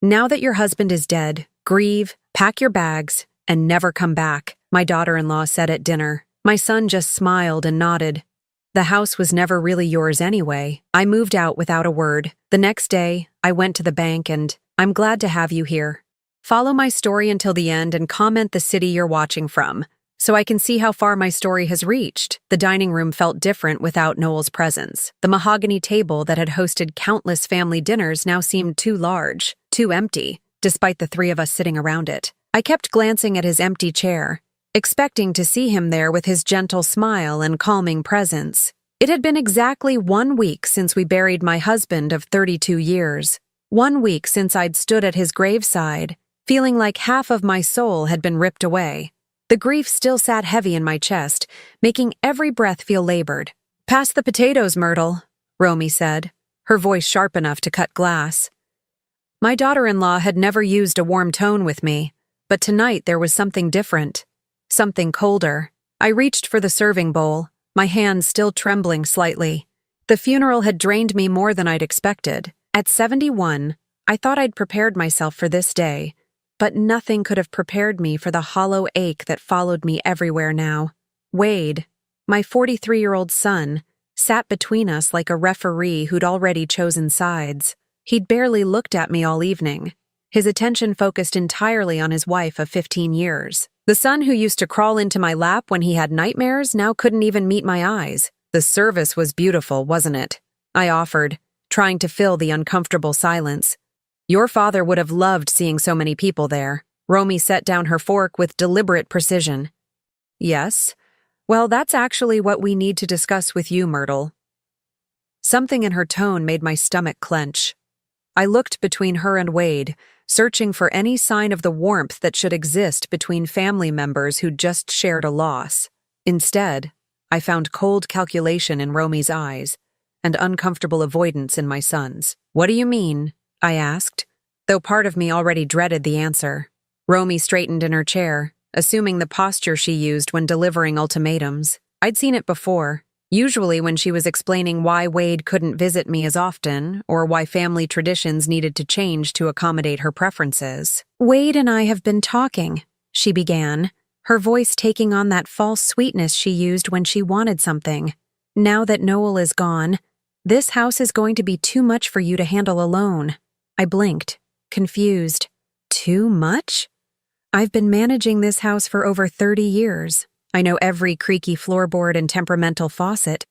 Now that your husband is dead, grieve, pack your bags, and never come back, my daughter-in-law said at dinner. My son just smiled and nodded. The house was never really yours anyway. I moved out without a word. The next day, I went to the bank and, I'm glad to have you here. Follow my story until the end and comment the city you're watching from, so I can see how far my story has reached. The dining room felt different without Noel's presence. The mahogany table that had hosted countless family dinners now seemed too large, too empty, despite the three of us sitting around it. I kept glancing at his empty chair, expecting to see him there with his gentle smile and calming presence. It had been exactly 1 week since we buried my husband of 32 years. 1 week since I'd stood at his graveside, feeling like half of my soul had been ripped away. The grief still sat heavy in my chest, making every breath feel labored. "Pass the potatoes, Myrtle," Romy said, her voice sharp enough to cut glass. My daughter-in-law had never used a warm tone with me, but tonight there was something different, something colder. I reached for the serving bowl, my hands still trembling slightly. The funeral had drained me more than I'd expected. At 71, I thought I'd prepared myself for this day, but nothing could have prepared me for the hollow ache that followed me everywhere now. Wade, my 43-year-old son, sat between us like a referee who'd already chosen sides. He'd barely looked at me all evening, his attention focused entirely on his wife of 15 years. The son who used to crawl into my lap when he had nightmares now couldn't even meet my eyes. "The service was beautiful, wasn't it?" I offered, trying to fill the uncomfortable silence. "Your father would have loved seeing so many people there." Romy set down her fork with deliberate precision. "Yes. Well, that's actually what we need to discuss with you, Myrtle." Something in her tone made my stomach clench. I looked between her and Wade, searching for any sign of the warmth that should exist between family members who'd just shared a loss. Instead, I found cold calculation in Romy's eyes and uncomfortable avoidance in my son's. "What do you mean?" I asked, though part of me already dreaded the answer. Romy straightened in her chair, assuming the posture she used when delivering ultimatums. I'd seen it before, usually when she was explaining why Wade couldn't visit me as often or why family traditions needed to change to accommodate her preferences. "Wade and I have been talking," she began, her voice taking on that false sweetness she used when she wanted something. "Now that Noel is gone, this house is going to be too much for you to handle alone." I blinked, confused. Too much? I've been managing this house for over 30 years. I know every creaky floorboard and temperamental faucet.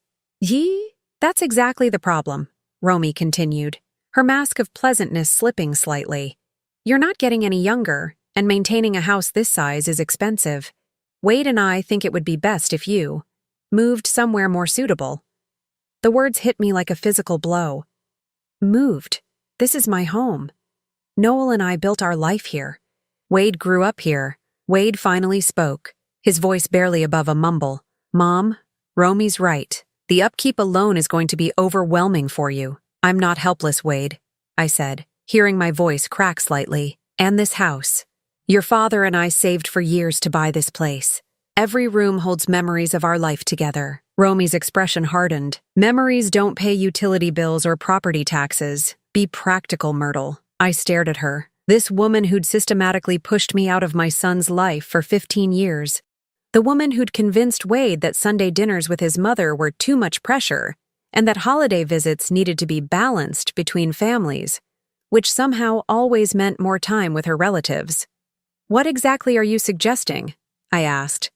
That's exactly the problem, Romy continued, her mask of pleasantness slipping slightly. "You're not getting any younger, and maintaining a house this size is expensive. Wade and I think it would be best if you moved somewhere more suitable." The words hit me like a physical blow. Moved. This is my home. Noel and I built our life here. Wade grew up here. Wade finally spoke, his voice barely above a mumble. "Mom, Romy's right. The upkeep alone is going to be overwhelming for you." "I'm not helpless, Wade," I said, hearing my voice crack slightly. "And this house. Your father and I saved for years to buy this place. Every room holds memories of our life together." Romy's expression hardened. "Memories don't pay utility bills or property taxes. Be practical, Myrtle." I stared at her. This woman who'd systematically pushed me out of my son's life for 15 years. The woman who'd convinced Wade that Sunday dinners with his mother were too much pressure, and that holiday visits needed to be balanced between families, which somehow always meant more time with her relatives. "What exactly are you suggesting?" I asked,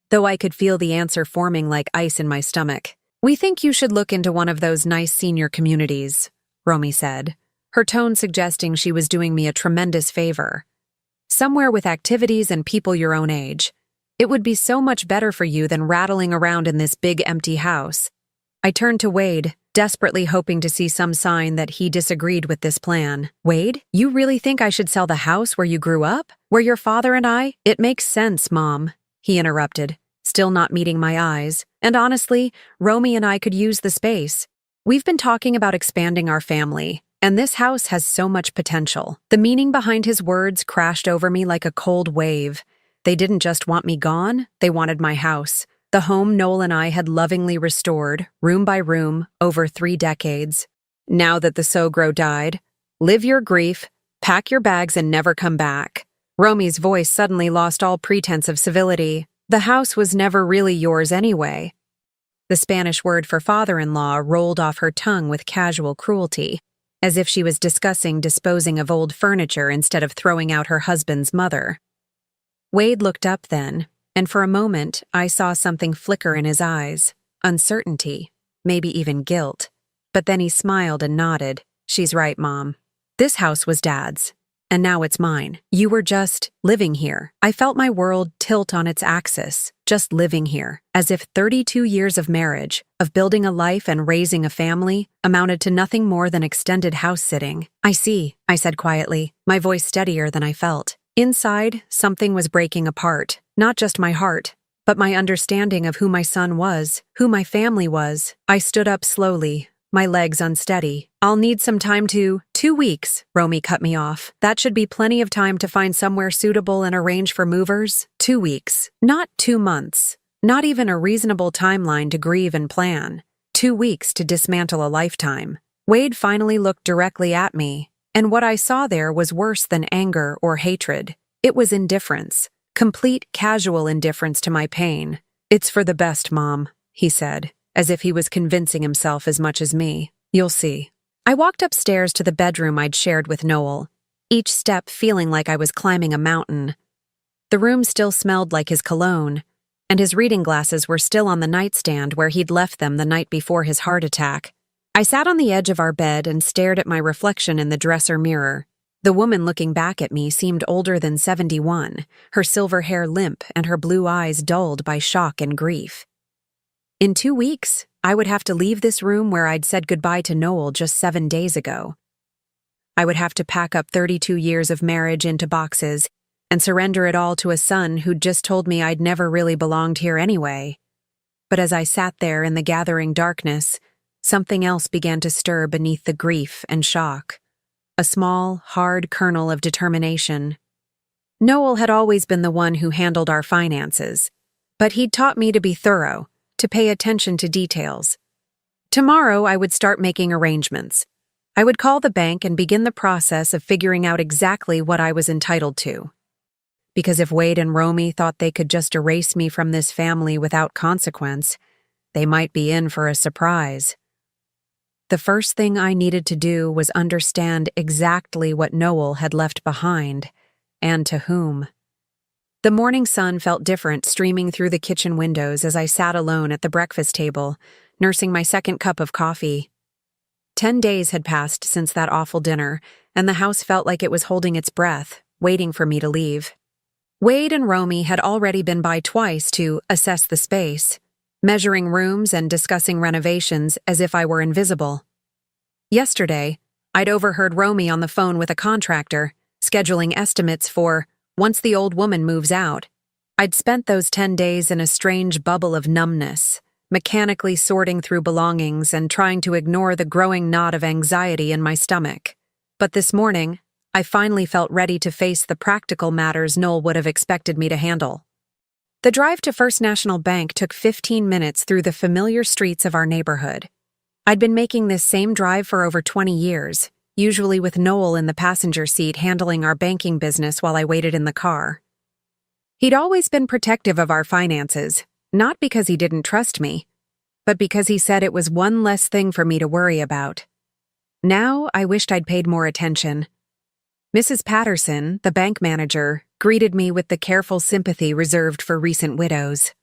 though I could feel the answer forming like ice in my stomach. "We think you should look into one of those nice senior communities," Romy said, her tone suggesting she was doing me a tremendous favor. "Somewhere with activities and people your own age. It would be so much better for you than rattling around in this big empty house." I turned to Wade, desperately hoping to see some sign that he disagreed with this plan. "Wade, you really think I should sell the house where you grew up? Where your father and I—" "It makes sense, Mom," he interrupted, still not meeting my eyes. "And honestly, Romy and I could use the space. We've been talking about expanding our family, and this house has so much potential." The meaning behind his words crashed over me like a cold wave. They didn't just want me gone, they wanted my house. The home Noel and I had lovingly restored, room by room, over 3 decades. Now that the Sogro died, live your grief, pack your bags and never come back." Romy's voice suddenly lost all pretense of civility. "The house was never really yours anyway." The Spanish word for father-in-law rolled off her tongue with casual cruelty, as if she was discussing disposing of old furniture instead of throwing out her husband's mother. Wade looked up then, and for a moment I saw something flicker in his eyes, uncertainty, maybe even guilt. But then he smiled and nodded. "She's right, Mom. This house was Dad's, and now it's mine. You were just living here." I felt my world tilt on its axis, just living here, as if 32 years of marriage, of building a life and raising a family, amounted to nothing more than extended house-sitting. "I see," I said quietly, my voice steadier than I felt. Inside, something was breaking apart, not just my heart, but my understanding of who my son was, who my family was. I stood up slowly, my legs unsteady. "I'll need some time to—" "2 weeks," Romy cut me off. "That should be plenty of time to find somewhere suitable and arrange for movers." 2 weeks. Not 2 months. Not even a reasonable timeline to grieve and plan. 2 weeks to dismantle a lifetime. Wade finally looked directly at me, and what I saw there was worse than anger or hatred. It was indifference. Complete casual indifference to my pain. "It's for the best, Mom," he said, as if he was convincing himself as much as me. "You'll see." I walked upstairs to the bedroom I'd shared with Noel, each step feeling like I was climbing a mountain. The room still smelled like his cologne, and his reading glasses were still on the nightstand where he'd left them the night before his heart attack. I sat on the edge of our bed and stared at my reflection in the dresser mirror. The woman looking back at me seemed older than 71, her silver hair limp and her blue eyes dulled by shock and grief. In 2 weeks, I would have to leave this room where I'd said goodbye to Noel just 7 days ago. I would have to pack up 32 years of marriage into boxes and surrender it all to a son who'd just told me I'd never really belonged here anyway. But as I sat there in the gathering darkness, something else began to stir beneath the grief and shock. A small, hard kernel of determination. Noel had always been the one who handled our finances, but he'd taught me to be thorough, to pay attention to details. Tomorrow I would start making arrangements. I would call the bank and begin the process of figuring out exactly what I was entitled to. Because if Wade and Romy thought they could just erase me from this family without consequence, they might be in for a surprise. The first thing I needed to do was understand exactly what Noel had left behind, and to whom. The morning sun felt different streaming through the kitchen windows as I sat alone at the breakfast table, nursing my second cup of coffee. 10 days had passed since that awful dinner, and the house felt like it was holding its breath, waiting for me to leave. Wade and Romy had already been by twice to assess the space, measuring rooms and discussing renovations as if I were invisible. Yesterday, I'd overheard Romy on the phone with a contractor, scheduling estimates for once the old woman moves out. I'd spent those 10 days in a strange bubble of numbness, mechanically sorting through belongings and trying to ignore the growing knot of anxiety in my stomach. But this morning, I finally felt ready to face the practical matters Noel would have expected me to handle. The drive to First National Bank took 15 minutes through the familiar streets of our neighborhood. I'd been making this same drive for over 20 years, usually with Noel in the passenger seat handling our banking business while I waited in the car. He'd always been protective of our finances, not because he didn't trust me, but because he said it was one less thing for me to worry about. Now I wished I'd paid more attention. Mrs. Patterson, the bank manager, greeted me with the careful sympathy reserved for recent widows.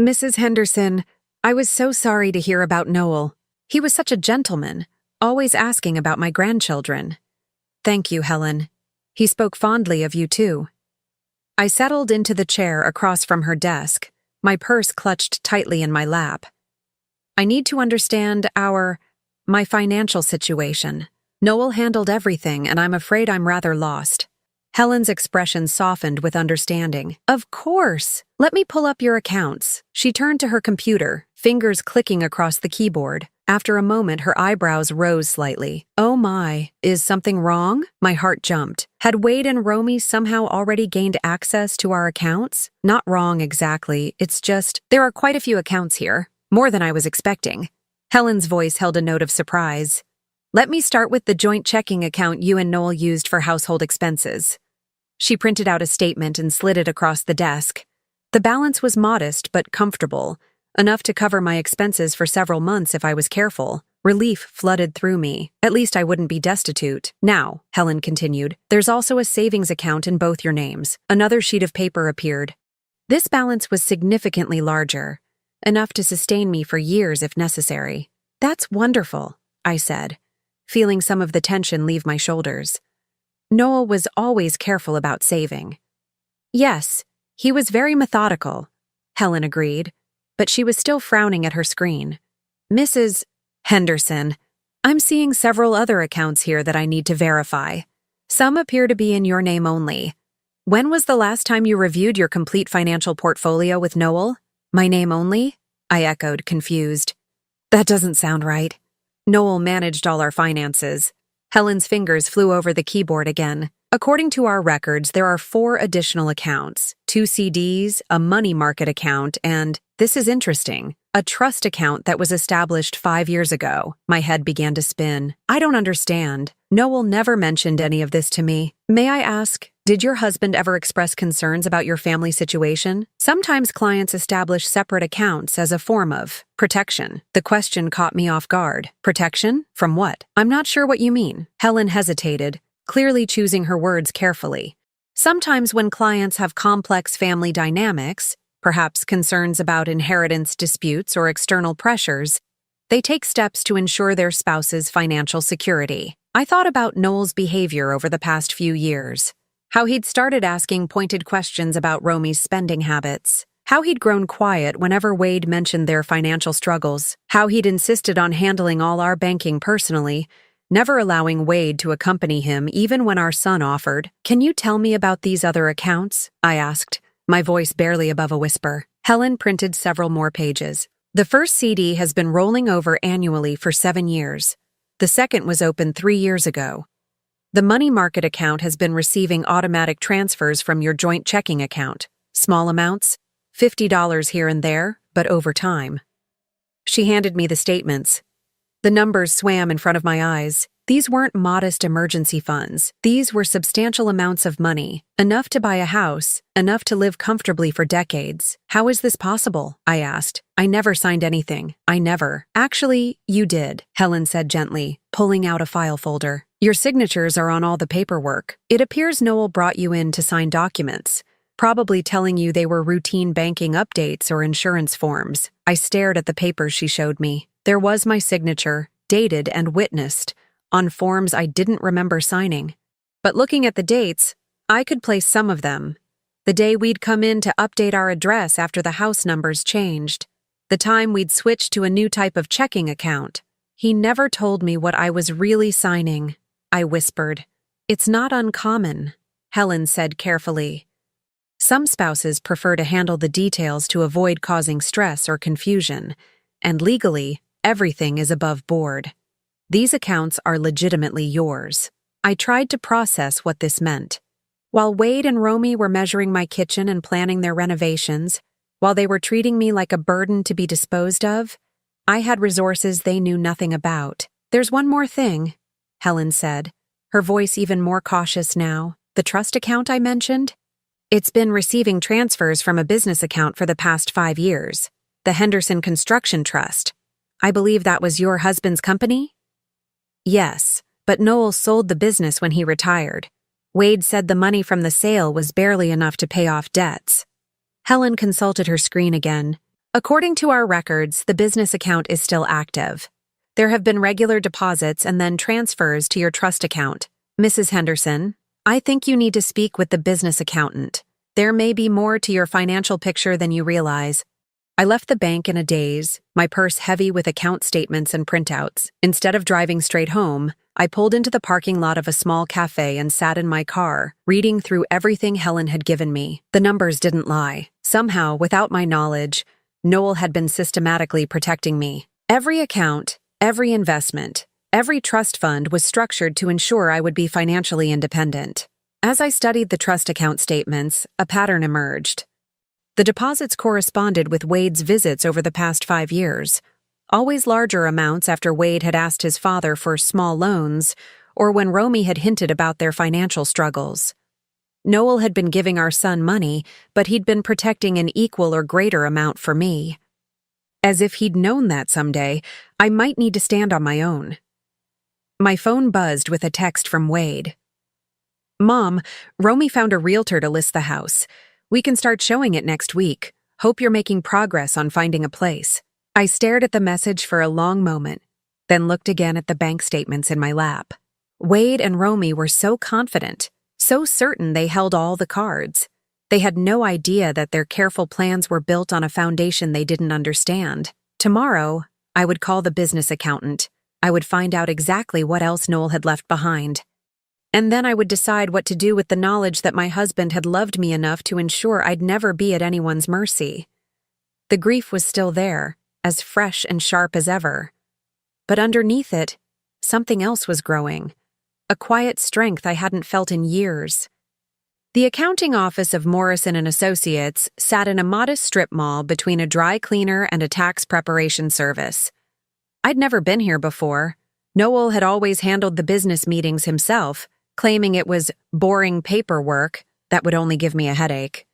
"Mrs. Henderson, I was so sorry to hear about Noel. He was such a gentleman, always asking about my grandchildren." "Thank you, Helen. He spoke fondly of you, too." I settled into the chair across from her desk, my purse clutched tightly in my lap. "I need to understand my financial situation. Noel handled everything, and I'm afraid I'm rather lost." Helen's expression softened with understanding. "Of course! Let me pull up your accounts." She turned to her computer, fingers clicking across the keyboard. After a moment, her eyebrows rose slightly. "Oh my, is something wrong?" My heart jumped. Had Wade and Romy somehow already gained access to our accounts? "Not wrong exactly, it's just, there are quite a few accounts here. More than I was expecting." Helen's voice held a note of surprise. Let me start with the joint checking account you and Noel used for household expenses. She printed out a statement and slid it across the desk. The balance was modest but comfortable, enough to cover my expenses for several months if I was careful. Relief flooded through me. At least I wouldn't be destitute. Now, Helen continued, there's also a savings account in both your names. Another sheet of paper appeared. This balance was significantly larger, enough to sustain me for years if necessary. That's wonderful, I said, feeling some of the tension leave my shoulders. Noel was always careful about saving. Yes, he was very methodical, Helen agreed, but she was still frowning at her screen. Mrs. Henderson, I'm seeing several other accounts here that I need to verify. Some appear to be in your name only. When was the last time you reviewed your complete financial portfolio with Noel? My name only? I echoed, confused. That doesn't sound right. Noel managed all our finances. Helen's fingers flew over the keyboard again. According to our records, there are 4 additional accounts, 2 CDs, a money market account, and, this is interesting, a trust account that was established 5 years ago. My head began to spin. I don't understand. Noel never mentioned any of this to me. May I ask, did your husband ever express concerns about your family situation? Sometimes clients establish separate accounts as a form of protection. The question caught me off guard. Protection? From what? I'm not sure what you mean. Helen hesitated, clearly choosing her words carefully. Sometimes when clients have complex family dynamics, perhaps concerns about inheritance disputes or external pressures, they take steps to ensure their spouse's financial security. I thought about Noel's behavior over the past few years. How he'd started asking pointed questions about Romy's spending habits. How he'd grown quiet whenever Wade mentioned their financial struggles. How he'd insisted on handling all our banking personally, never allowing Wade to accompany him even when our son offered. Can you tell me about these other accounts? I asked, my voice barely above a whisper. Helen printed several more pages. The first CD has been rolling over annually for 7 years. The second was opened 3 years ago. The money market account has been receiving automatic transfers from your joint checking account. Small amounts, $50 here and there, but over time. She handed me the statements. The numbers swam in front of my eyes. These weren't modest emergency funds. These were substantial amounts of money, enough to buy a house, enough to live comfortably for decades. How is this possible? I asked. I never signed anything. I never. Actually, you did, Helen said gently, pulling out a file folder. Your signatures are on all the paperwork. It appears Noel brought you in to sign documents, probably telling you they were routine banking updates or insurance forms. I stared at the papers she showed me. There was my signature, dated and witnessed, on forms I didn't remember signing. But looking at the dates, I could place some of them. The day we'd come in to update our address after the house numbers changed. The time we'd switched to a new type of checking account. He never told me what I was really signing. I whispered. It's not uncommon, Helen said carefully. Some spouses prefer to handle the details to avoid causing stress or confusion, and legally, everything is above board. These accounts are legitimately yours. I tried to process what this meant. While Wade and Romy were measuring my kitchen and planning their renovations, while they were treating me like a burden to be disposed of, I had resources they knew nothing about. There's one more thing, Helen said, her voice even more cautious now. The trust account I mentioned? It's been receiving transfers from a business account for the past 5 years, the Henderson Construction Trust. I believe that was your husband's company? Yes, but Noel sold the business when he retired. Wade said the money from the sale was barely enough to pay off debts. Helen consulted her screen again. According to our records, the business account is still active. There have been regular deposits and then transfers to your trust account. Mrs. Henderson, I think you need to speak with the business accountant. There may be more to your financial picture than you realize. I left the bank in a daze, my purse heavy with account statements and printouts. Instead of driving straight home, I pulled into the parking lot of a small cafe and sat in my car, reading through everything Helen had given me. The numbers didn't lie. Somehow, without my knowledge, Noel had been systematically protecting me. Every account, every investment, every trust fund was structured to ensure I would be financially independent. As I studied the trust account statements, a pattern emerged. The deposits corresponded with Wade's visits over the past 5 years. always larger amounts after Wade had asked his father for small loans, or when Romy had hinted about their financial struggles. Noel had been giving our son money, but he'd been protecting an equal or greater amount for me. As if he'd known that someday, I might need to stand on my own. My phone buzzed with a text from Wade. "Mom, Romy found a realtor to list the house. We can start showing it next week. Hope you're making progress on finding a place." I stared at the message for a long moment, then looked again at the bank statements in my lap. Wade and Romy were so confident, so certain they held all the cards. They had no idea that their careful plans were built on a foundation they didn't understand. Tomorrow, I would call the business accountant. I would find out exactly what else Noel had left behind. And then I would decide what to do with the knowledge that my husband had loved me enough to ensure I'd never be at anyone's mercy. The grief was still there, as fresh and sharp as ever. But underneath it, something else was growing, a quiet strength I hadn't felt in years. The accounting office of Morrison & Associates sat in a modest strip mall between a dry cleaner and a tax preparation service. I'd never been here before. Noel had always handled the business meetings himself, claiming it was boring paperwork that would only give me a headache.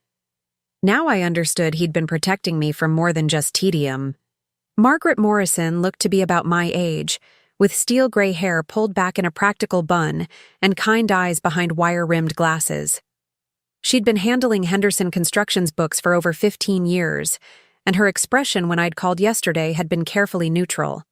Now I understood he'd been protecting me from more than just tedium. Margaret Morrison looked to be about my age, with steel gray hair pulled back in a practical bun and kind eyes behind wire-rimmed glasses. She'd been handling Henderson Construction's books for over 15 years, and her expression when I'd called yesterday had been carefully neutral.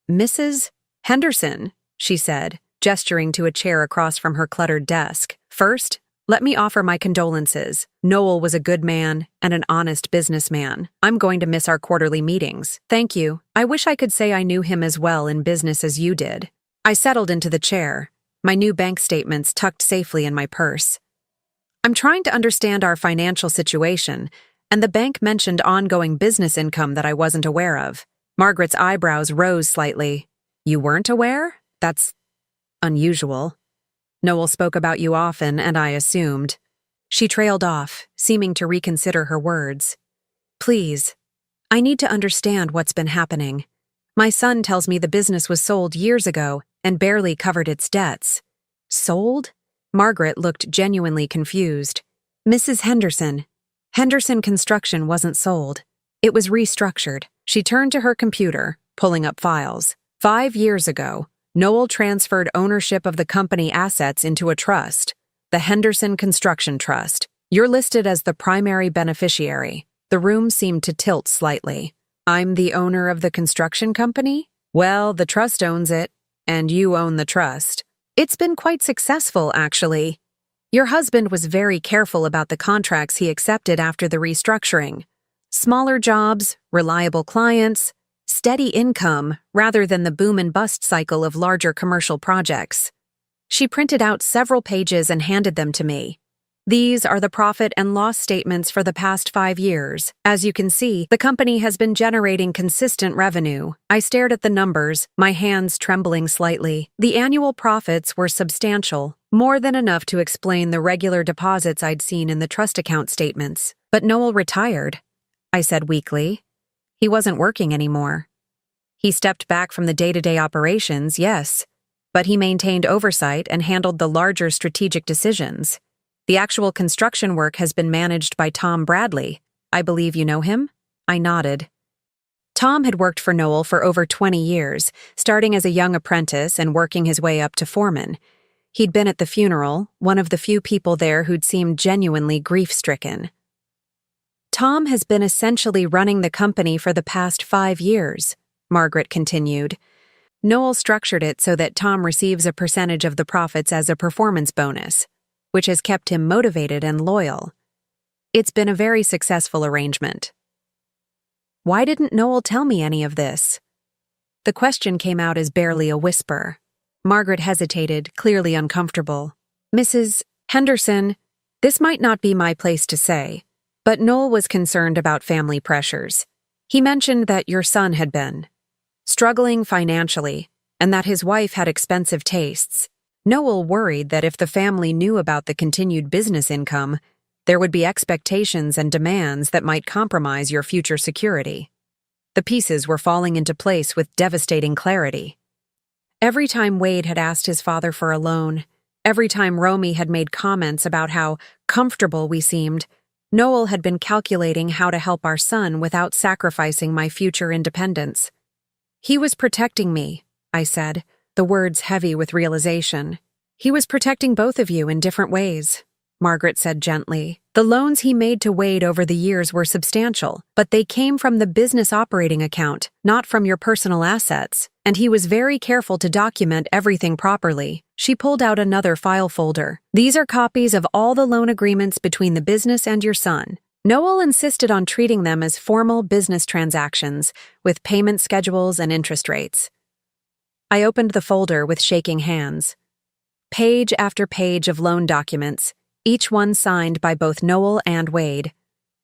"Mrs. Henderson," she said, gesturing to a chair across from her cluttered desk. "First, let me offer my condolences. Noel was a good man and an honest businessman. I'm going to miss our quarterly meetings. Thank you. I wish I could say I knew him as well in business as you did." I settled into the chair, my new bank statements tucked safely in my purse. "I'm trying to understand our financial situation, and the bank mentioned ongoing business income that I wasn't aware of." Margaret's eyebrows rose slightly. "You weren't aware? That's unusual. Noel spoke about you often, and I assumed." She trailed off, seeming to reconsider her words. "Please, I need to understand what's been happening. My son tells me the business was sold years ago and barely covered its debts." "Sold?" Margaret looked genuinely confused. "Mrs. Henderson. Henderson Construction wasn't sold. It was restructured." She turned to her computer, pulling up files. 5 years ago, Noel transferred ownership of the company assets into a trust, the Henderson Construction Trust. You're listed as the primary beneficiary. The room seemed to tilt slightly. "I'm the owner of the construction company? Well, the trust owns it, and you own the trust. It's been quite successful, actually. Your husband was very careful about the contracts he accepted after the restructuring. Smaller jobs, reliable clients, steady income rather than the boom and bust cycle of larger commercial projects." She printed out several pages and handed them to me. "These are the profit and loss statements for the past 5 years. As you can see, the company has been generating consistent revenue." I stared at the numbers, my hands trembling slightly. The annual profits were substantial, more than enough to explain the regular deposits I'd seen in the trust account statements. "But Noel retired," I said weakly. "He wasn't working anymore." "He stepped back from the day-to-day operations, yes, but he maintained oversight and handled the larger strategic decisions. The actual construction work has been managed by Tom Bradley. I believe you know him?" I nodded. Tom had worked for Noel for over 20 years, starting as a young apprentice and working his way up to foreman. He'd been at the funeral, one of the few people there who'd seemed genuinely grief-stricken. "Tom has been essentially running the company for the past 5 years, Margaret continued. "Noel structured it so that Tom receives a percentage of the profits as a performance bonus, which has kept him motivated and loyal. It's been a very successful arrangement." Why didn't Noel tell me any of this? The question came out as barely a whisper. Margaret hesitated, clearly uncomfortable. "Mrs. Henderson, this might not be my place to say, but Noel was concerned about family pressures. He mentioned that your son had been struggling financially and that his wife had expensive tastes. Noel worried that if the family knew about the continued business income, there would be expectations and demands that might compromise your future security." The pieces were falling into place with devastating clarity. Every time Wade had asked his father for a loan, every time Romy had made comments about how comfortable we seemed, Noel had been calculating how to help our son without sacrificing my future independence. He was protecting me, I said, the words heavy with realization. He was protecting both of you in different ways, Margaret said gently. The loans he made to Wade over the years were substantial, but they came from the business operating account, not from your personal assets, and he was very careful to document everything properly. She pulled out another file folder. These are copies of all the loan agreements between the business and your son. Noel insisted on treating them as formal business transactions, with payment schedules and interest rates. I opened the folder with shaking hands. Page after page of loan documents, each one signed by both Noel and Wade.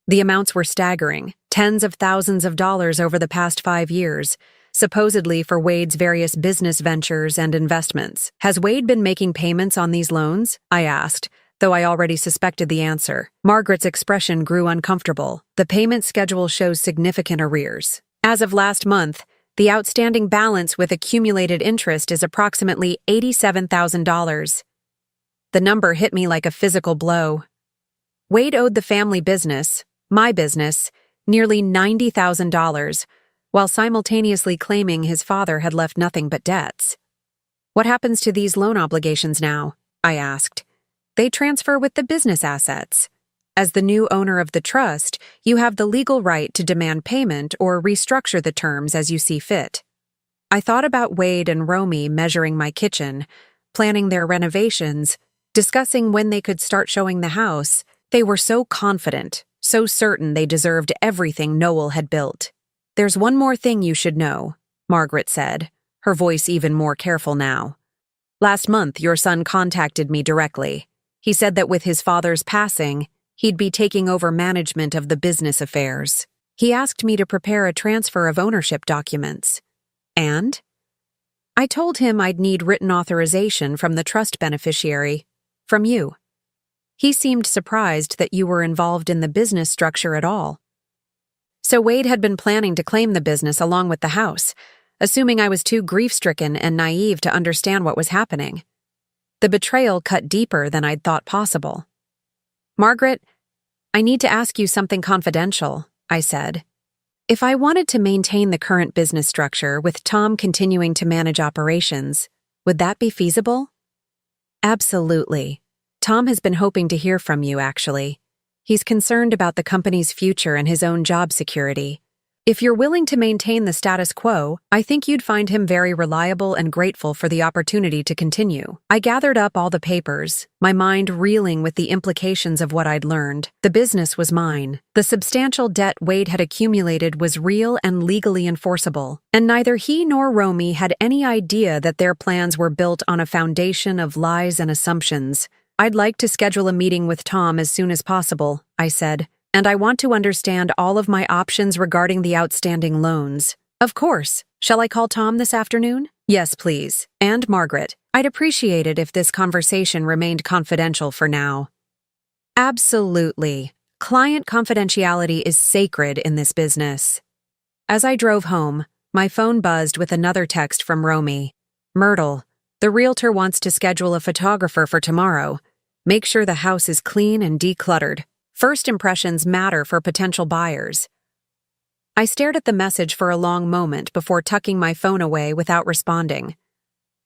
The amounts were staggering, tens of thousands of dollars over the past 5 years, supposedly for Wade's various business ventures and investments. Has Wade been making payments on these loans? I asked, though I already suspected the answer. Margaret's expression grew uncomfortable. The payment schedule shows significant arrears. As of last month, the outstanding balance with accumulated interest is approximately $87,000. The number hit me like a physical blow. Wade owed the family business, my business, nearly $90,000, while simultaneously claiming his father had left nothing but debts. What happens to these loan obligations now? I asked. They transfer with the business assets. As the new owner of the trust, you have the legal right to demand payment or restructure the terms as you see fit. I thought about Wade and Romy measuring my kitchen, planning their renovations, discussing when they could start showing the house. They were so confident, so certain they deserved everything Noel had built. There's one more thing you should know, Margaret said, her voice even more careful now. Last month, your son contacted me directly. He said that with his father's passing, he'd be taking over management of the business affairs. He asked me to prepare a transfer of ownership documents. And? I told him I'd need written authorization from the trust beneficiary. From you. He seemed surprised that you were involved in the business structure at all. So Wade had been planning to claim the business along with the house, assuming I was too grief-stricken and naive to understand what was happening. The betrayal cut deeper than I'd thought possible. Margaret, I need to ask you something confidential, I said. If I wanted to maintain the current business structure with Tom continuing to manage operations, would that be feasible? Absolutely. Tom has been hoping to hear from you, actually. He's concerned about the company's future and his own job security. If you're willing to maintain the status quo, I think you'd find him very reliable and grateful for the opportunity to continue. I gathered up all the papers, my mind reeling with the implications of what I'd learned. The business was mine. The substantial debt Wade had accumulated was real and legally enforceable, and neither he nor Romy had any idea that their plans were built on a foundation of lies and assumptions. I'd like to schedule a meeting with Tom as soon as possible, I said. And I want to understand all of my options regarding the outstanding loans. Of course. Shall I call Tom this afternoon? Yes, please. And Margaret. I'd appreciate it if this conversation remained confidential for now. Absolutely. Client confidentiality is sacred in this business. As I drove home, my phone buzzed with another text from Romy. Myrtle, the realtor wants to schedule a photographer for tomorrow. Make sure the house is clean and decluttered. First impressions matter for potential buyers. I stared at the message for a long moment before tucking my phone away without responding.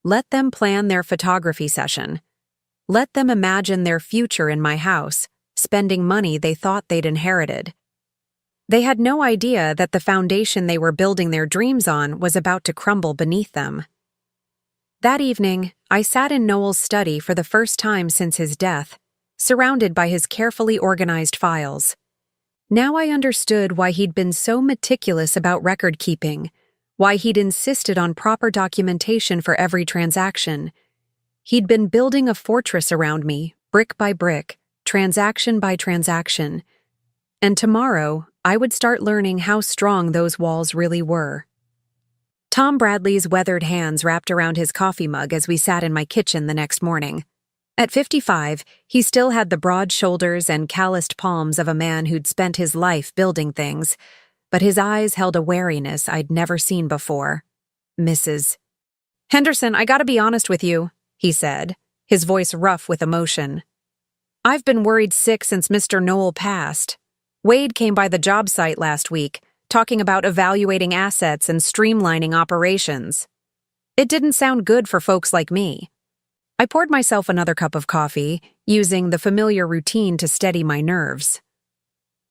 Let them plan their photography session. Let them imagine their future in my house, spending money they thought they'd inherited. They had no idea that the foundation they were building their dreams on was about to crumble beneath them. That evening, I sat in Noel's study for the first time since his death, surrounded by his carefully organized files. Now I understood why he'd been so meticulous about record-keeping, why he'd insisted on proper documentation for every transaction. He'd been building a fortress around me, brick by brick, transaction by transaction. And tomorrow, I would start learning how strong those walls really were. Tom Bradley's weathered hands wrapped around his coffee mug as we sat in my kitchen the next morning. At 55, he still had the broad shoulders and calloused palms of a man who'd spent his life building things, but his eyes held a wariness I'd never seen before. "Mrs. Henderson, I gotta be honest with you," he said, his voice rough with emotion. "I've been worried sick since Mr. Noel passed. Wade came by the job site last week, talking about evaluating assets and streamlining operations. It didn't sound good for folks like me." I poured myself another cup of coffee, using the familiar routine to steady my nerves.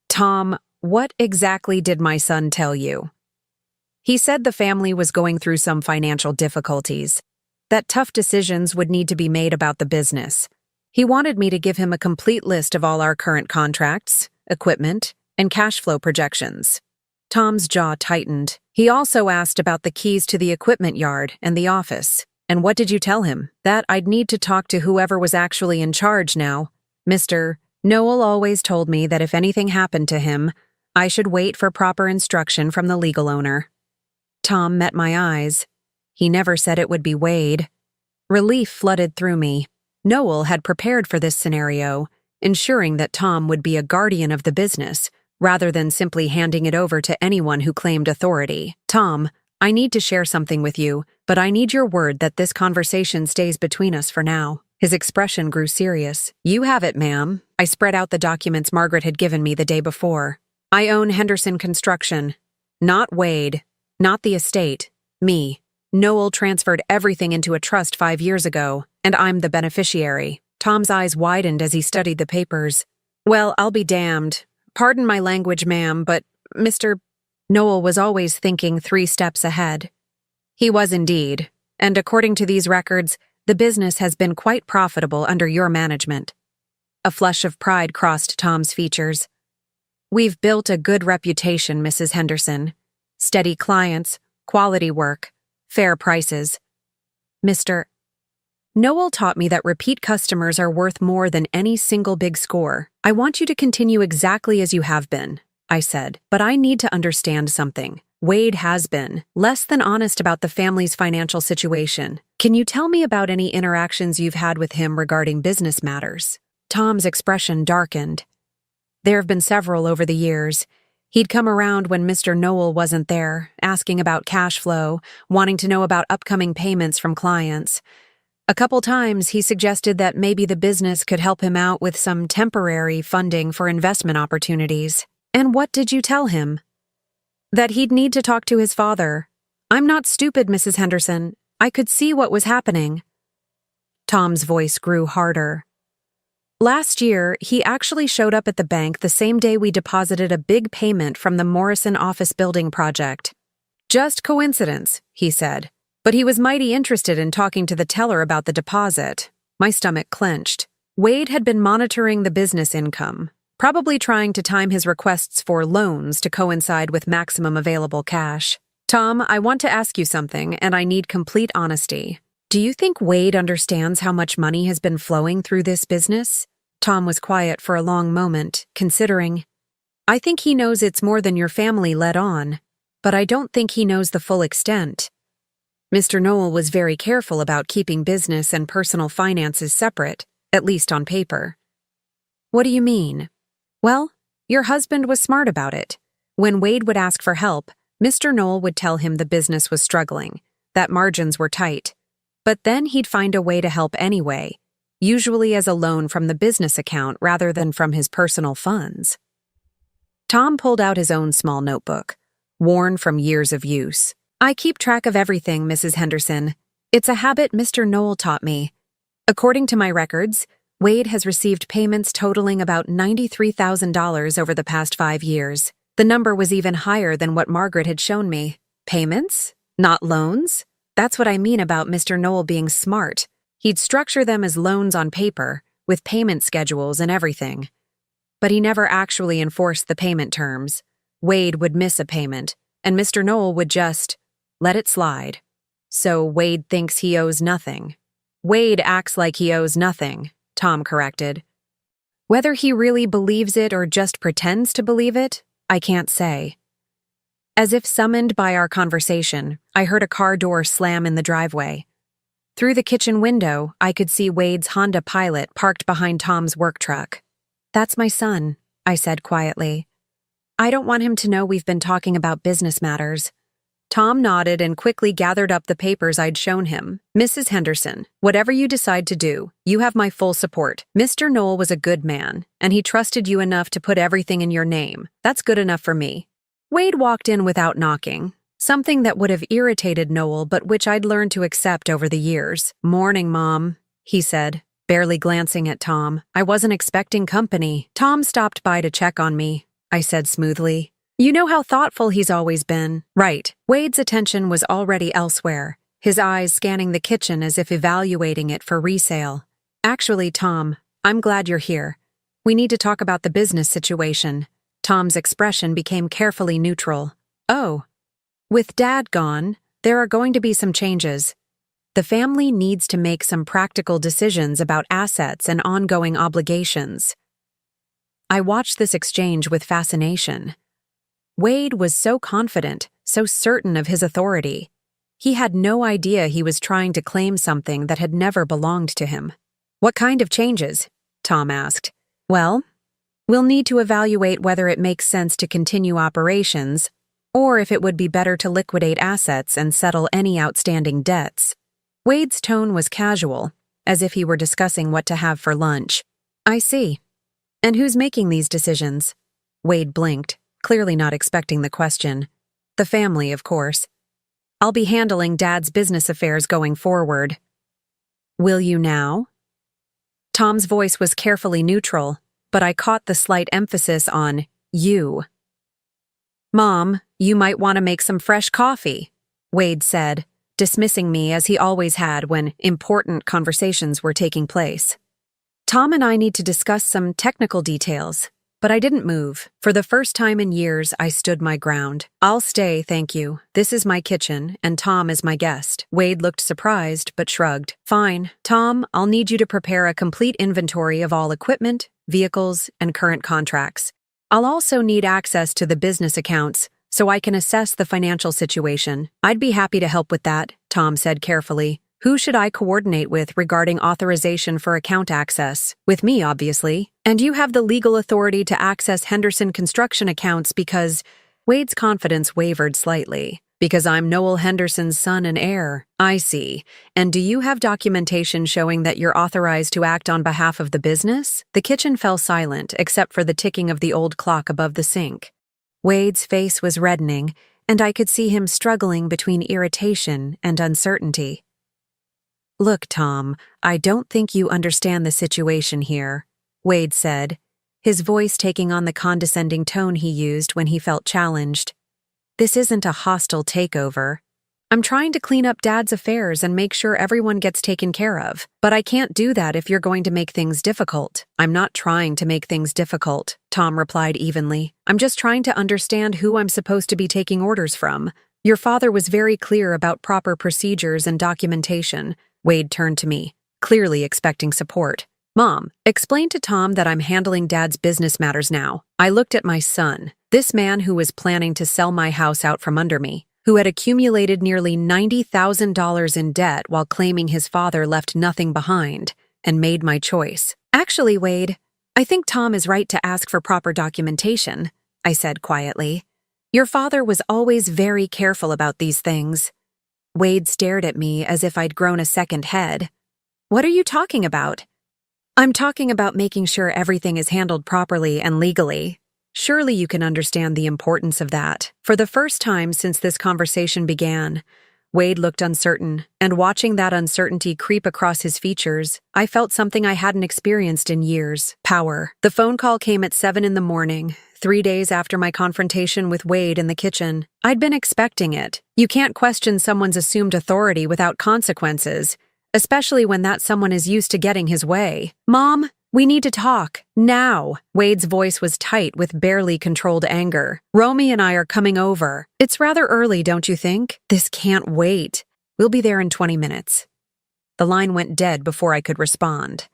"Tom, what exactly did my son tell you?" "He said the family was going through some financial difficulties, that tough decisions would need to be made about the business. He wanted me to give him a complete list of all our current contracts, equipment, and cash flow projections." Tom's jaw tightened. He also asked about the keys to the equipment yard and the office. "And what did you tell him?" "That I'd need to talk to whoever was actually in charge now. Mr. Noel always told me that if anything happened to him, I should wait for proper instruction from the legal owner." Tom met my eyes. He never said it would be Wade. Relief flooded through me. Noel had prepared for this scenario, ensuring that Tom would be a guardian of the business, rather than simply handing it over to anyone who claimed authority. "Tom, I need to share something with you, but I need your word that this conversation stays between us for now." His expression grew serious. "You have it, ma'am." I spread out the documents Margaret had given me the day before. "I own Henderson Construction. Not Wade. Not the estate. Me. Noel transferred everything into a trust 5 years ago, and I'm the beneficiary." Tom's eyes widened as he studied the papers. "Well, I'll be damned. Pardon my language, ma'am, but Mr. Noel was always thinking 3 steps ahead." "He was indeed, and according to these records, the business has been quite profitable under your management." A flush of pride crossed Tom's features. "We've built a good reputation, Mrs. Henderson. Steady clients, quality work, fair prices. Mr. Noel taught me that repeat customers are worth more than any single big score. I want you to continue exactly as you have been," I said, "but I need to understand something. Wade has been less than honest about the family's financial situation. Can you tell me about any interactions you've had with him regarding business matters?" Tom's expression darkened. "There have been several over the years. He'd come around when Mr. Noel wasn't there, asking about cash flow, wanting to know about upcoming payments from clients. A couple times he suggested that maybe the business could help him out with some temporary funding for investment opportunities." "And what did you tell him?" "That he'd need to talk to his father. I'm not stupid, Mrs. Henderson. I could see what was happening." Tom's voice grew harder. "Last year, he actually showed up at the bank the same day we deposited a big payment from the Morrison office building project. Just coincidence," he said. "But he was mighty interested in talking to the teller about the deposit." My stomach clenched. Wade had been monitoring the business income, probably trying to time his requests for loans to coincide with maximum available cash. "Tom, I want to ask you something, and I need complete honesty. Do you think Wade understands how much money has been flowing through this business?" Tom was quiet for a long moment, considering. "I think he knows it's more than your family let on, but I don't think he knows the full extent. Mr. Noel was very careful about keeping business and personal finances separate, at least on paper." "What do you mean?" "Well, your husband was smart about it. When Wade would ask for help, Mr. Noel would tell him the business was struggling, that margins were tight. But then he'd find a way to help anyway, usually as a loan from the business account rather than from his personal funds." Tom pulled out his own small notebook, worn from years of use. "I keep track of everything, Mrs. Henderson. It's a habit Mr. Noel taught me. According to my records, Wade has received payments totaling about $93,000 over the past 5 years. The number was even higher than what Margaret had shown me. Payments? Not loans? That's what I mean about Mr. Noel being smart. He'd structure them as loans on paper, with payment schedules and everything. But he never actually enforced the payment terms. Wade would miss a payment, and Mr. Noel would just let it slide. So Wade thinks he owes nothing." "Wade acts like he owes nothing," Tom corrected. "Whether he really believes it or just pretends to believe it, I can't say." As if summoned by our conversation, I heard a car door slam in the driveway. Through the kitchen window, I could see Wade's Honda Pilot parked behind Tom's work truck. "That's my son," I said quietly. I don't want him to know we've been talking about business matters. Tom nodded and quickly gathered up the papers I'd shown him. Mrs. Henderson, whatever you decide to do, you have my full support. Mr. Knoll was a good man, and he trusted you enough to put everything in your name. That's good enough for me. Wade walked in without knocking, something that would have irritated Noel but which I'd learned to accept over the years. "Morning, Mom," he said, barely glancing at Tom. "I wasn't expecting company." "Tom stopped by to check on me," I said smoothly. "You know how thoughtful he's always been." "Right." Wade's attention was already elsewhere, his eyes scanning the kitchen as if evaluating it for resale. "Actually, Tom, I'm glad you're here. We need to talk about the business situation." Tom's expression became carefully neutral. "Oh. With Dad gone, there are going to be some changes. The family needs to make some practical decisions about assets and ongoing obligations." I watched this exchange with fascination. Wade was so confident, so certain of his authority. He had no idea he was trying to claim something that had never belonged to him. "What kind of changes?" Tom asked. "Well, we'll need to evaluate whether it makes sense to continue operations, or if it would be better to liquidate assets and settle any outstanding debts." Wade's tone was casual, as if he were discussing what to have for lunch. "I see. And who's making these decisions?" Wade blinked, clearly not expecting the question. "The family, of course. I'll be handling Dad's business affairs going forward." "Will you now?" Tom's voice was carefully neutral, but I caught the slight emphasis on you. "Mom, you might want to make some fresh coffee," Wade said, dismissing me as he always had when important conversations were taking place. "Tom and I need to discuss some technical details." But I didn't move. For the first time in years, I stood my ground. "I'll stay, thank you. This is my kitchen, and Tom is my guest." Wade looked surprised, but shrugged. "Fine. Tom, I'll need you to prepare a complete inventory of all equipment, vehicles, and current contracts. I'll also need access to the business accounts, so I can assess the financial situation." "I'd be happy to help with that," Tom said carefully. "Who should I coordinate with regarding authorization for account access?" "With me, obviously. And you have the legal authority to access Henderson construction accounts because—" Wade's confidence wavered slightly. "Because I'm Noel Henderson's son and heir." "I see. And do you have documentation showing that you're authorized to act on behalf of the business?" The kitchen fell silent, except for the ticking of the old clock above the sink. Wade's face was reddening, and I could see him struggling between irritation and uncertainty. "Look, Tom, I don't think you understand the situation here," Wade said, his voice taking on the condescending tone he used when he felt challenged. "This isn't a hostile takeover. I'm trying to clean up Dad's affairs and make sure everyone gets taken care of. But I can't do that if you're going to make things difficult." "I'm not trying to make things difficult," Tom replied evenly. "I'm just trying to understand who I'm supposed to be taking orders from. Your father was very clear about proper procedures and documentation." Wade turned to me, clearly expecting support. "Mom, explain to Tom that I'm handling Dad's business matters now." I looked at my son, this man who was planning to sell my house out from under me, who had accumulated nearly $90,000 in debt while claiming his father left nothing behind, and made my choice. "Actually, Wade, I think Tom is right to ask for proper documentation," I said quietly. "Your father was always very careful about these things." Wade stared at me as if I'd grown a second head. "What are you talking about?" "I'm talking about making sure everything is handled properly and legally. Surely you can understand the importance of that." For the first time since this conversation began, Wade looked uncertain, and watching that uncertainty creep across his features, I felt something I hadn't experienced in years: power. The phone call came at 7 in the morning, 3 days after my confrontation with Wade in the kitchen. I'd been expecting it. You can't question someone's assumed authority without consequences, especially when that someone is used to getting his way. "Mom, we need to talk. Now." Wade's voice was tight with barely controlled anger. "Romy and I are coming over. It's rather early, don't you think?" "This can't wait. We'll be there in 20 minutes. The line went dead before I could respond.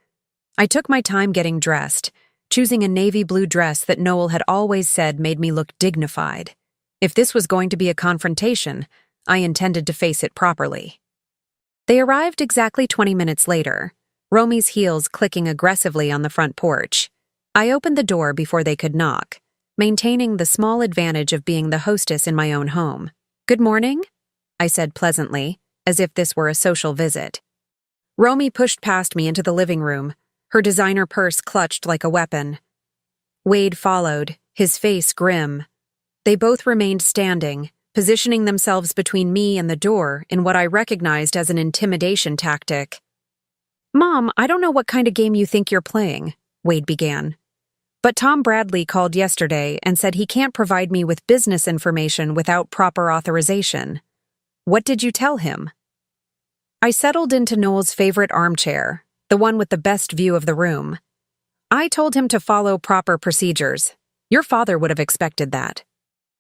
I took my time getting dressed, choosing a navy blue dress that Noel had always said made me look dignified. If this was going to be a confrontation, I intended to face it properly. They arrived exactly 20 minutes later, Romy's heels clicking aggressively on the front porch. I opened the door before they could knock. maintaining the small advantage of being the hostess in my own home. "Good morning," I said pleasantly, as if this were a social visit. Romy pushed past me into the living room, her designer purse clutched like a weapon. Wade followed, his face grim. They both remained standing, positioning themselves between me and the door in what I recognized as an intimidation tactic. "Mom, I don't know what kind of game you think you're playing," Wade began. "But Tom Bradley called yesterday and said he can't provide me with business information without proper authorization. What did you tell him?" I settled into Noel's favorite armchair, the one with the best view of the room. "I told him to follow proper procedures. Your father would have expected that."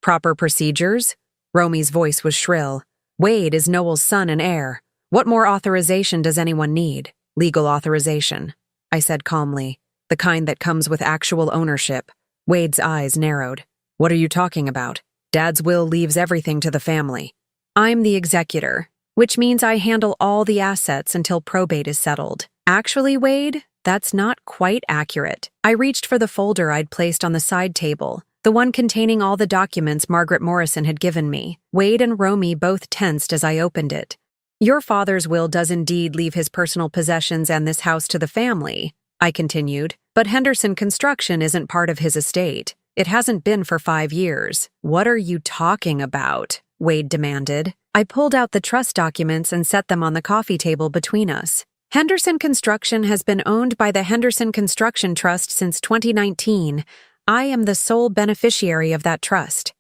"Proper procedures?" Romy's voice was shrill. "Wade is Noel's son and heir. What more authorization does anyone need?" "Legal authorization," I said calmly. "The kind that comes with actual ownership." Wade's eyes narrowed. "What are you talking about? Dad's will leaves everything to the family." "I'm the executor, which means I handle all the assets until probate is settled." "Actually, Wade, that's not quite accurate." I reached for the folder I'd placed on the side table, the one containing all the documents Margaret Morrison had given me. Wade and Romy both tensed as I opened it. "Your father's will does indeed leave his personal possessions and this house to the family," I continued, "but Henderson Construction isn't part of his estate. It hasn't been for 5 years. "What are you talking about?" Wade demanded. I pulled out the trust documents and set them on the coffee table between us. "Henderson Construction has been owned by the Henderson Construction Trust since 2019. I am the sole beneficiary of that trust."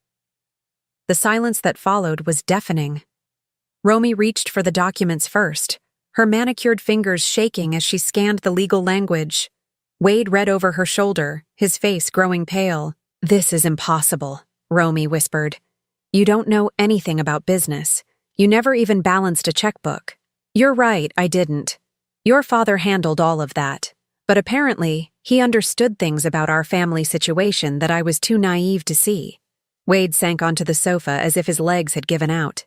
The silence that followed was deafening. Romy reached for the documents first, her manicured fingers shaking as she scanned the legal language. Wade read over her shoulder, his face growing pale. "This is impossible," Romy whispered. "You don't know anything about business. You never even balanced a checkbook." "You're right, I didn't. Your father handled all of that. But apparently, he understood things about our family situation that I was too naive to see." Wade sank onto the sofa as if his legs had given out.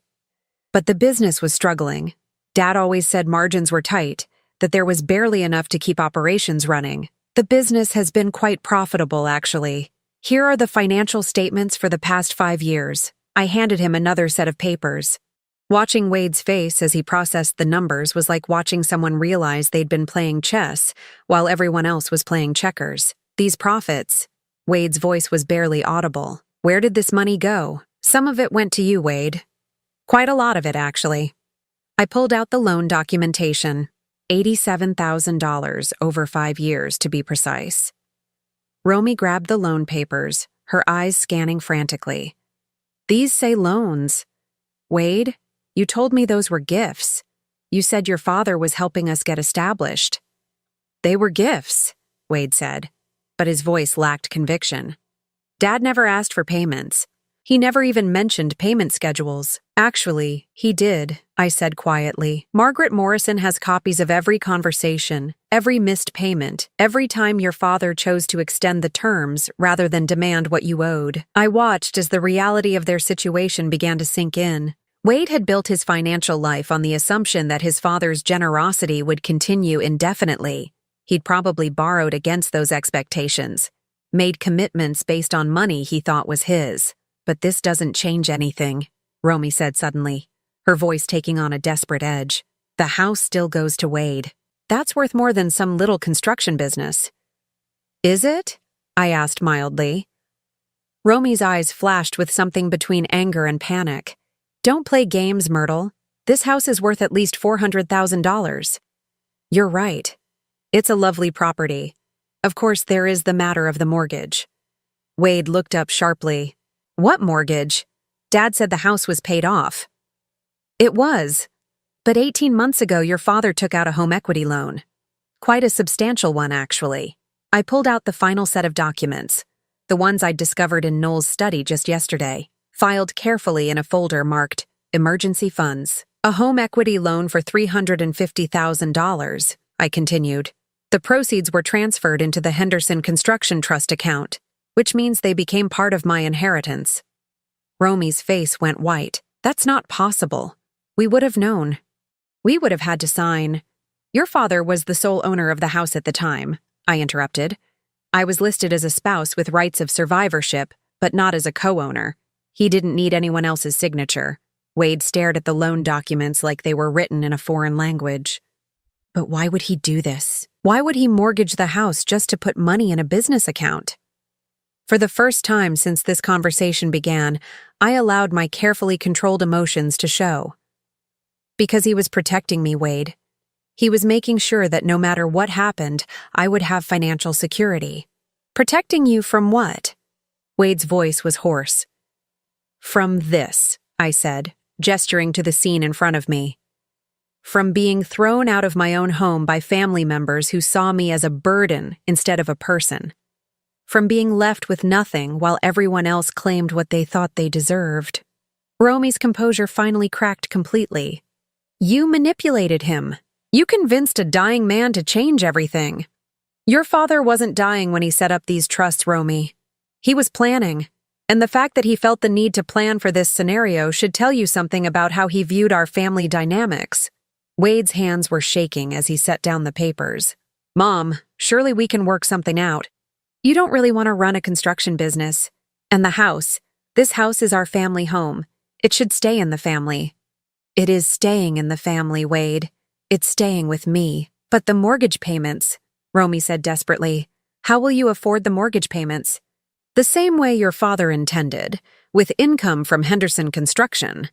"But the business was struggling. Dad always said margins were tight, that there was barely enough to keep operations running. The business has been quite profitable, actually. Here are the financial statements for the past 5 years. I handed him another set of papers. Watching Wade's face as he processed the numbers was like watching someone realize they'd been playing chess while everyone else was playing checkers. "These profits," Wade's voice was barely audible. "Where did this money go?" "Some of it went to you, Wade. Quite a lot of it, actually." I pulled out the loan documentation. $87,000 over 5 years, to be precise. Romy grabbed the loan papers, her eyes scanning frantically. "These say loans. Wade, you told me those were gifts. You said your father was helping us get established." "They were gifts," Wade said, but his voice lacked conviction. "Dad never asked for payments. He never even mentioned payment schedules." "Actually, he did," I said quietly. "Margaret Morrison has copies of every conversation, every missed payment, every time your father chose to extend the terms rather than demand what you owed." I watched as the reality of their situation began to sink in. Wade had built his financial life on the assumption that his father's generosity would continue indefinitely. He'd probably borrowed against those expectations, made commitments based on money he thought was his. "But this doesn't change anything," Romy said suddenly, her voice taking on a desperate edge. "The house still goes to Wade. That's worth more than some little construction business." "Is it?" I asked mildly. Romy's eyes flashed with something between anger and panic. "Don't play games, Myrtle. This house is worth at least $400,000. "You're right. It's a lovely property. Of course, there is the matter of the mortgage." Wade looked up sharply. "What mortgage? Dad said the house was paid off." "It was. But 18 months ago, your father took out a home equity loan. Quite a substantial one, actually." I pulled out the final set of documents, the ones I'd discovered in Noel's study just yesterday, filed carefully in a folder marked Emergency Funds. "A home equity loan for $350,000, I continued. "The proceeds were transferred into the Henderson Construction Trust account, which means they became part of my inheritance." Romy's face went white. "That's not possible. We would have known. We would have had to sign." "Your father was the sole owner of the house at the time," I interrupted. I was listed as a spouse with rights of survivorship, but not as a co-owner. He didn't need anyone else's signature. Wade stared at the loan documents like they were written in a foreign language. But why would he do this? Why would he mortgage the house just to put money in a business account? For the first time since this conversation began, I allowed my carefully controlled emotions to show. Because he was protecting me, Wade. He was making sure that no matter what happened, I would have financial security. Protecting you from what? Wade's voice was hoarse. From this, I said, gesturing to the scene in front of me. From being thrown out of my own home by family members who saw me as a burden instead of a person. From being left with nothing while everyone else claimed what they thought they deserved. Romy's composure finally cracked completely. You manipulated him. You convinced a dying man to change everything. Your father wasn't dying when he set up these trusts, Romy. He was planning, and the fact that he felt the need to plan for this scenario should tell you something about how he viewed our family dynamics. Wade's hands were shaking as he set down the papers. Mom, surely we can work something out. You don't really want to run a construction business. And the house. This house is our family home. It should stay in the family. It is staying in the family, Wade. It's staying with me. But the mortgage payments, Romy said desperately. How will you afford the mortgage payments? The same way your father intended, with income from Henderson Construction.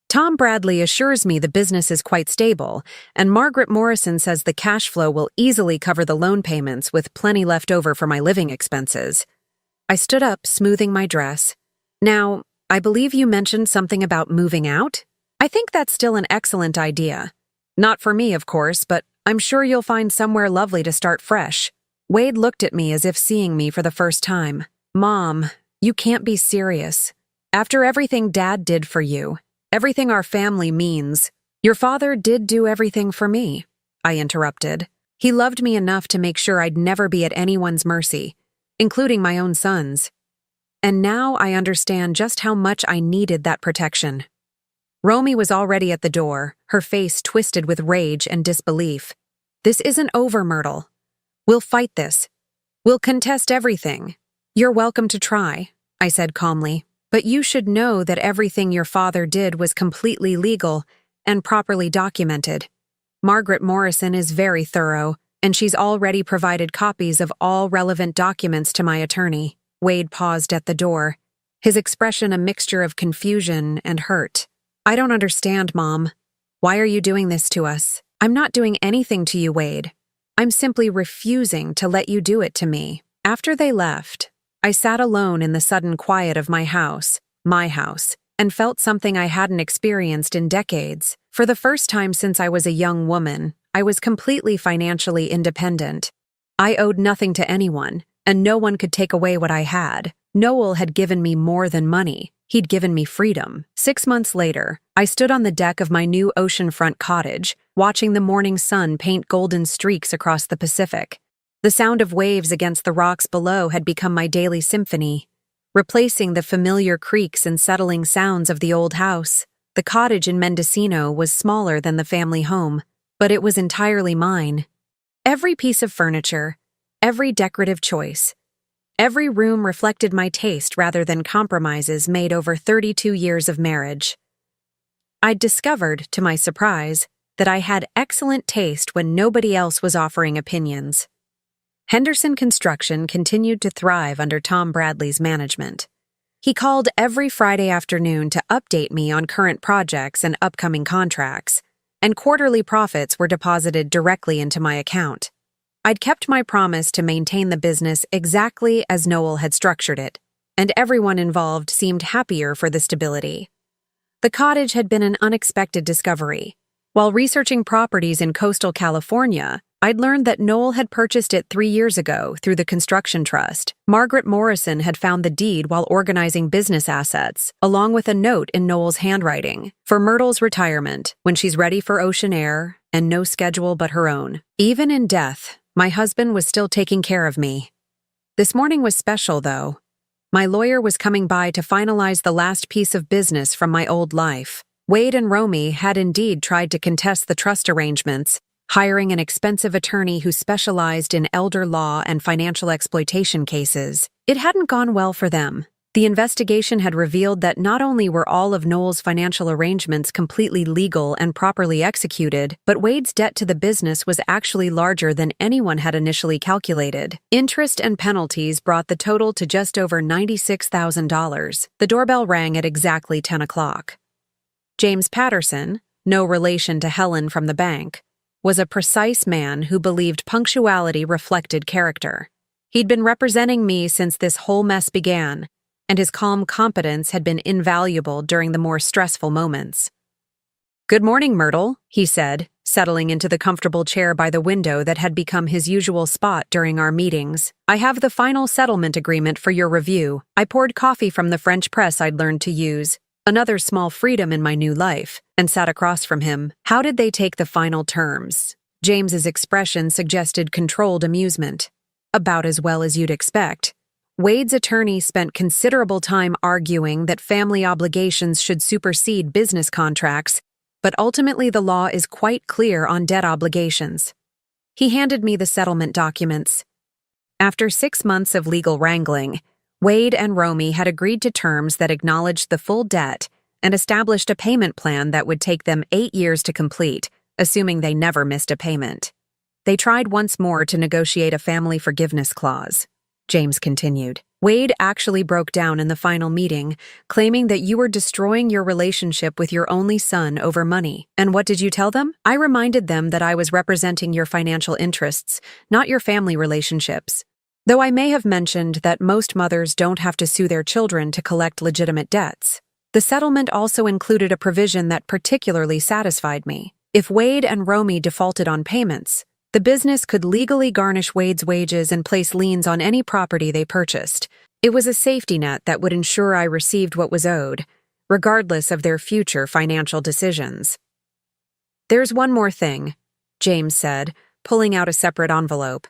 Tom Bradley assures me the business is quite stable, and Margaret Morrison says the cash flow will easily cover the loan payments with plenty left over for my living expenses. I stood up, smoothing my dress. Now, I believe you mentioned something about moving out? I think that's still an excellent idea. Not for me, of course, but I'm sure you'll find somewhere lovely to start fresh. Wade looked at me as if seeing me for the first time. Mom, you can't be serious. After everything Dad did for you, everything our family means, your father did do everything for me, I interrupted. He loved me enough to make sure I'd never be at anyone's mercy, including my own son's. And now I understand just how much I needed that protection. Romy was already at the door, her face twisted with rage and disbelief. This isn't over, Myrtle. We'll fight this. We'll contest everything. You're welcome to try, I said calmly. But you should know that everything your father did was completely legal and properly documented. Margaret Morrison is very thorough, and she's already provided copies of all relevant documents to my attorney. Wade paused at the door, his expression a mixture of confusion and hurt. I don't understand, Mom. Why are you doing this to us? I'm not doing anything to you, Wade. I'm simply refusing to let you do it to me. After they left, I sat alone in the sudden quiet of my house, and felt something I hadn't experienced in decades. For the first time since I was a young woman, I was completely financially independent. I owed nothing to anyone, and no one could take away what I had. Noel had given me more than money. He'd given me freedom. 6 months later, I stood on the deck of my new oceanfront cottage, watching the morning sun paint golden streaks across the Pacific. The sound of waves against the rocks below had become my daily symphony, replacing the familiar creaks and settling sounds of the old house. The cottage in Mendocino was smaller than the family home, but it was entirely mine. Every piece of furniture, every decorative choice, every room reflected my taste rather than compromises made over 32 years of marriage. I'd discovered, to my surprise, that I had excellent taste when nobody else was offering opinions. Henderson Construction continued to thrive under Tom Bradley's management. He called every Friday afternoon to update me on current projects and upcoming contracts, and quarterly profits were deposited directly into my account. I'd kept my promise to maintain the business exactly as Noel had structured it, and everyone involved seemed happier for the stability. The cottage had been an unexpected discovery. While researching properties in coastal California, I'd learned that Noel had purchased it 3 years ago through the construction trust. Margaret Morrison had found the deed while organizing business assets, along with a note in Noel's handwriting, for Myrtle's retirement, when she's ready for ocean air and no schedule but her own. Even in death, my husband was still taking care of me. This morning was special, though. My lawyer was coming by to finalize the last piece of business from my old life. Wade and Romy had indeed tried to contest the trust arrangements, hiring an expensive attorney who specialized in elder law and financial exploitation cases. It hadn't gone well for them. The investigation had revealed that not only were all of Noel's financial arrangements completely legal and properly executed, but Wade's debt to the business was actually larger than anyone had initially calculated. Interest and penalties brought the total to just over $96,000. The doorbell rang at exactly 10 o'clock. James Patterson, no relation to Helen from the bank, was a precise man who believed punctuality reflected character. He'd been representing me since this whole mess began, and his calm competence had been invaluable during the more stressful moments. "Good morning, Myrtle," he said, settling into the comfortable chair by the window that had become his usual spot during our meetings. "I have the final settlement agreement for your review. I poured coffee from the French press I'd learned to use, another small freedom in my new life, and sat across from him. How did they take the final terms?" James's expression suggested controlled amusement. "About as well as you'd expect. Wade's attorney spent considerable time arguing that family obligations should supersede business contracts, but ultimately the law is quite clear on debt obligations." He handed me the settlement documents. After 6 months of legal wrangling, Wade and Romy had agreed to terms that acknowledged the full debt and established a payment plan that would take them 8 years to complete, assuming they never missed a payment. They tried once more to negotiate a family forgiveness clause. James continued. "Wade actually broke down in the final meeting, claiming that you were destroying your relationship with your only son over money. And what did you tell them?" "I reminded them that I was representing your financial interests, not your family relationships. Though I may have mentioned that most mothers don't have to sue their children to collect legitimate debts. The settlement also included a provision that particularly satisfied me. If Wade and Romy defaulted on payments, the business could legally garnish Wade's wages and place liens on any property they purchased. It was a safety net that would ensure I received what was owed, regardless of their future financial decisions. "There's one more thing," James said, pulling out a separate envelope.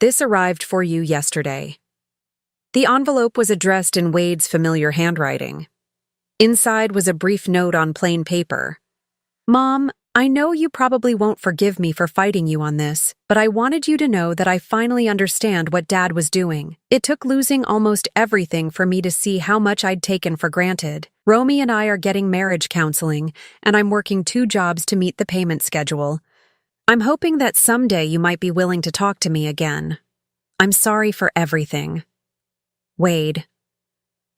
"This arrived for you yesterday." The envelope was addressed in Wade's familiar handwriting. Inside was a brief note on plain paper. "Mom, I know you probably won't forgive me for fighting you on this, but I wanted you to know that I finally understand what Dad was doing. It took losing almost everything for me to see how much I'd taken for granted. Romy and I are getting marriage counseling, and I'm working 2 jobs to meet the payment schedule. I'm hoping that someday you might be willing to talk to me again. I'm sorry for everything. Wade."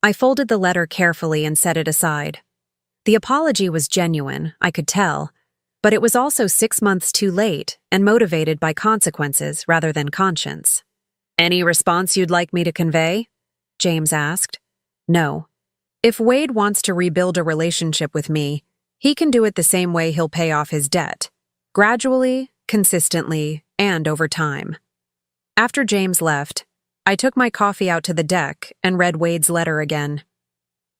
I folded the letter carefully and set it aside. The apology was genuine, I could tell, but it was also 6 months too late and motivated by consequences rather than conscience. "Any response you'd like me to convey?" James asked. "No. If Wade wants to rebuild a relationship with me, he can do it the same way he'll pay off his debt. Gradually, consistently, and over time." After James left, I took my coffee out to the deck and read Wade's letter again.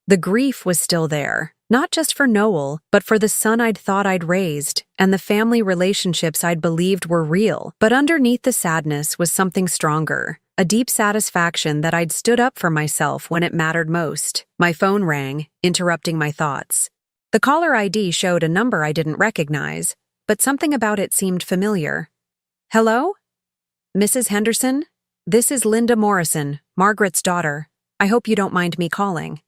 The grief was still there, not just for Noel, but for the son I'd thought I'd raised and the family relationships I'd believed were real. But underneath the sadness was something stronger, a deep satisfaction that I'd stood up for myself when it mattered most. My phone rang, interrupting my thoughts. The caller ID showed a number I didn't recognize, but something about it seemed familiar. "Hello? Mrs. Henderson? This is Linda Morrison, Margaret's daughter. I hope you don't mind me calling."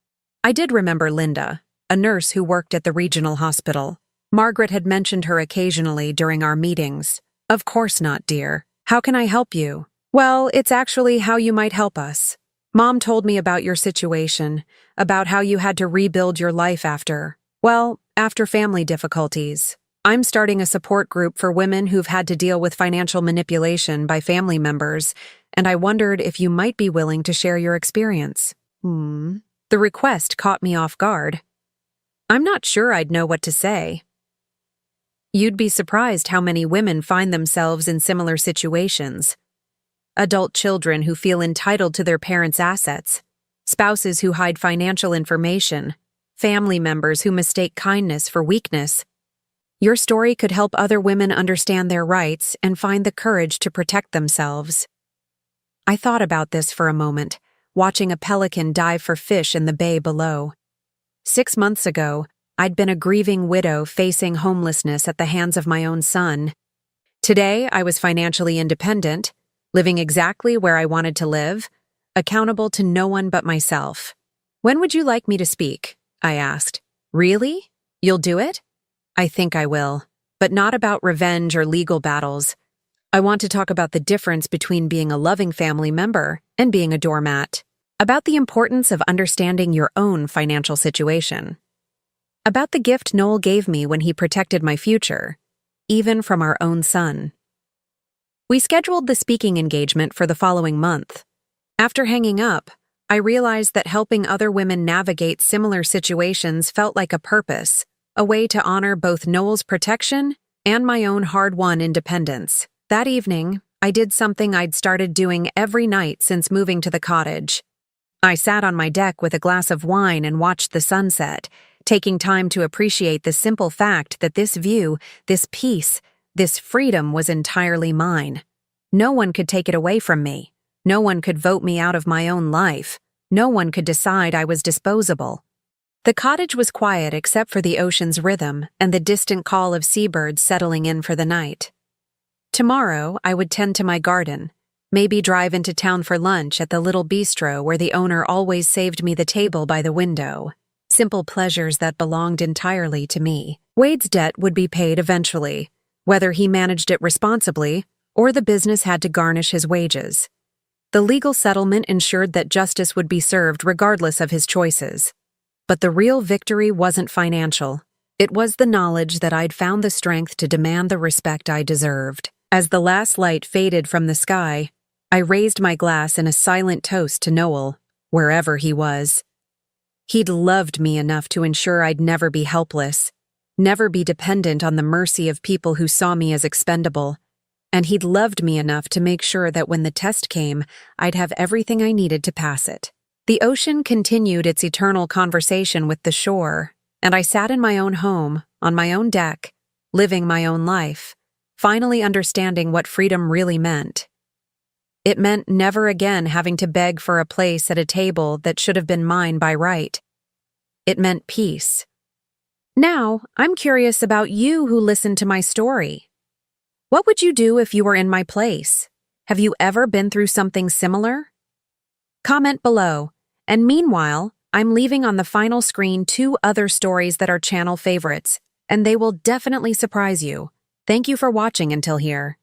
I did remember Linda, a nurse who worked at the regional hospital. Margaret had mentioned her occasionally during our meetings. "Of course not, dear. How can I help you?" "Well, it's actually how you might help us. Mom told me about your situation, about how you had to rebuild your life after family difficulties. I'm starting a support group for women who've had to deal with financial manipulation by family members, and I wondered if you might be willing to share your experience." The request caught me off guard. I'm not sure I'd know what to say. You'd be surprised how many women find themselves in similar situations. Adult children who feel entitled to their parents' assets, spouses who hide financial information, family members who mistake kindness for weakness. Your story could help other women understand their rights and find the courage to protect themselves. I thought about this for a moment, watching a pelican dive for fish in the bay below. 6 months ago, I'd been a grieving widow facing homelessness at the hands of my own son. Today, I was financially independent, living exactly where I wanted to live, accountable to no one but myself. "When would you like me to speak?" I asked. "Really? You'll do it?" "I think I will, but not about revenge or legal battles. I want to talk about the difference between being a loving family member and being a doormat, about the importance of understanding your own financial situation, about the gift Noel gave me when he protected my future, even from our own son." We scheduled the speaking engagement for the following month. After hanging up, I realized that helping other women navigate similar situations felt like a purpose, a way to honor both Noel's protection and my own hard-won independence. That evening, I did something I'd started doing every night since moving to the cottage. I sat on my deck with a glass of wine and watched the sunset, taking time to appreciate the simple fact that this view, this peace, this freedom was entirely mine. No one could take it away from me. No one could vote me out of my own life. No one could decide I was disposable. The cottage was quiet except for the ocean's rhythm and the distant call of seabirds settling in for the night. Tomorrow, I would tend to my garden, maybe drive into town for lunch at the little bistro where the owner always saved me the table by the window. Simple pleasures that belonged entirely to me. Wade's debt would be paid eventually, whether he managed it responsibly or the business had to garnish his wages. The legal settlement ensured that justice would be served regardless of his choices. But the real victory wasn't financial. It was the knowledge that I'd found the strength to demand the respect I deserved. As the last light faded from the sky, I raised my glass in a silent toast to Noel, wherever he was. He'd loved me enough to ensure I'd never be helpless, never be dependent on the mercy of people who saw me as expendable. And he'd loved me enough to make sure that when the test came, I'd have everything I needed to pass it. The ocean continued its eternal conversation with the shore, and I sat in my own home, on my own deck, living my own life, finally understanding what freedom really meant. It meant never again having to beg for a place at a table that should have been mine by right. It meant peace. Now, I'm curious about you who listened to my story. What would you do if you were in my place? Have you ever been through something similar? Comment below. And meanwhile, I'm leaving on the final screen 2 other stories that are channel favorites, and they will definitely surprise you. Thank you for watching until here.